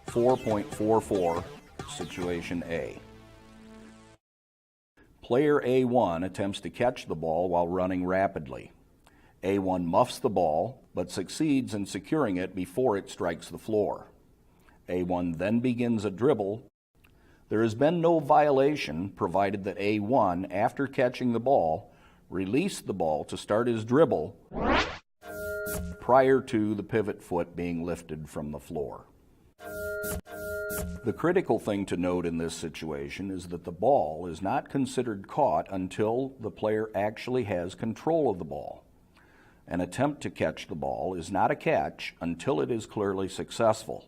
4.44, Situation A. Player A1 attempts to catch the ball while running rapidly. A1 muffs the ball, but succeeds in securing it before it strikes the floor. A1 then begins a dribble. There has been no violation provided that A1, after catching the ball, released the ball to start his dribble prior to the pivot foot being lifted from the floor. The critical thing to note in this situation is that the ball is not considered caught until the player actually has control of the ball. An attempt to catch the ball is not a catch until it is clearly successful.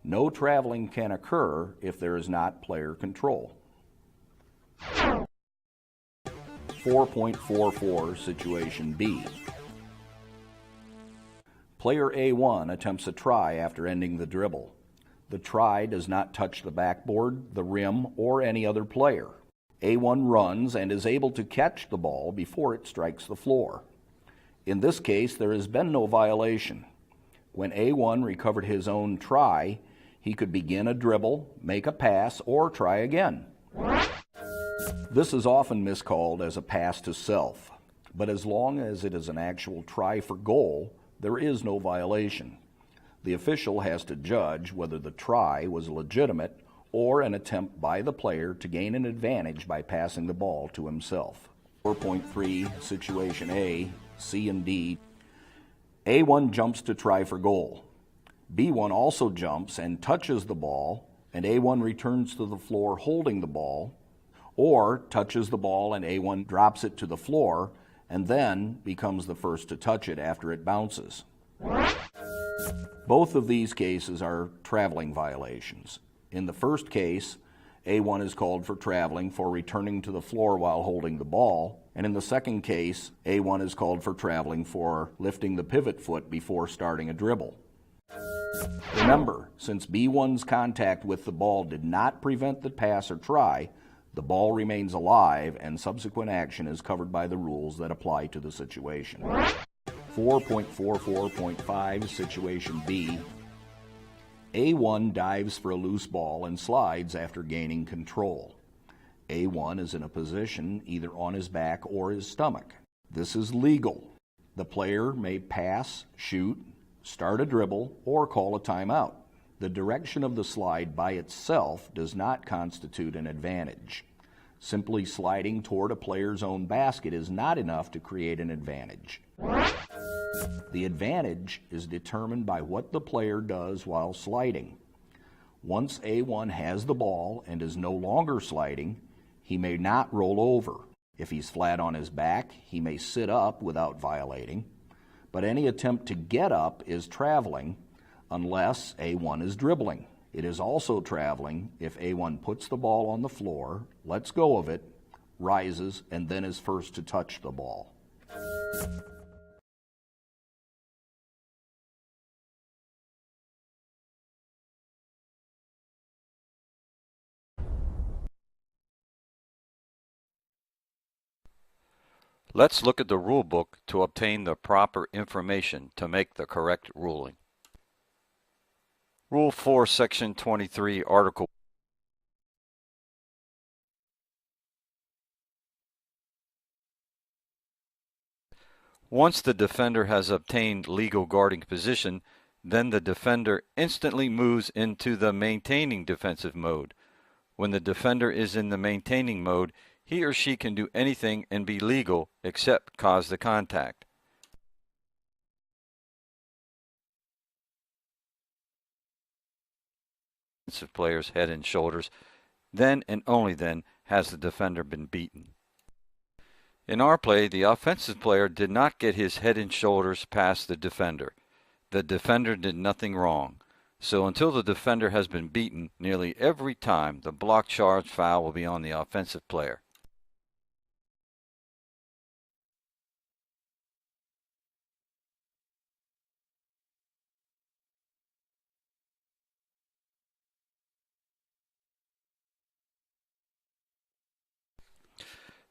No traveling can occur if there is not player control. 4.44, Situation B. Player A1 attempts a try after ending the dribble. The try does not touch the backboard, the rim, or any other player. A1 runs and is able to catch the ball before it strikes the floor. In this case, there has been no violation. When A1 recovered his own try, he could begin a dribble, make a pass, or try again. This is often miscalled as a pass to self, but as long as it is an actual try for goal, there is no violation. The official has to judge whether the try was legitimate or an attempt by the player to gain an advantage by passing the ball to himself. 4.3, Situation A, C and D. A1 jumps to try for goal. B1 also jumps and touches the ball, and A1 returns to the floor holding the ball, or touches the ball and A1 drops it to the floor and then becomes the first to touch it after it bounces. Both of these cases are traveling violations. In the first case, A1 is called for traveling for returning to the floor while holding the ball, and in the second case, A1 is called for traveling for lifting the pivot foot before starting a dribble. Remember, since B1's contact with the ball did not prevent the pass or try, the ball remains alive and subsequent action is covered by the rules that apply to the situation. 4.44.5, Situation B. A1 dives for a loose ball and slides after gaining control. A1 is in a position either on his back or his stomach. This is legal. The player may pass, shoot, start a dribble, or call a timeout. The direction of the slide by itself does not constitute an advantage. Simply sliding toward a player's own basket is not enough to create an advantage. The advantage is determined by what the player does while sliding. Once A1 has the ball and is no longer sliding, he may not roll over. If he's flat on his back, he may sit up without violating, but any attempt to get up is traveling unless A1 is dribbling. It is also traveling if A1 puts the ball on the floor, lets go of it, rises, and then is first to touch the ball. Let's look at the rule book to obtain the proper information to make the correct ruling. Rule 4, Section 23, Article. Once the defender has obtained legal guarding position, then the defender instantly moves into the maintaining defensive mode. When the defender is in the maintaining mode, he or she can do anything and be legal except cause the contact. Defensive player's head and shoulders, then and only then has the defender been beaten. In our play, the offensive player did not get his head and shoulders past the defender. The defender did nothing wrong. So until the defender has been beaten, nearly every time the block charge foul will be on the offensive player.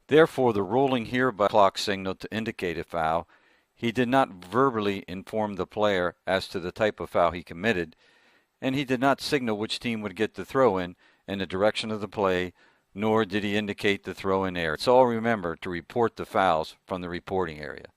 Therefore, the ruling here by clock signal to indicate a foul, he did not verbally inform the player as to the type of foul he committed. and he did not signal which team would get the throw-in and the direction of the play, nor did he indicate the throw-in area. So remember to report the fouls from the reporting area.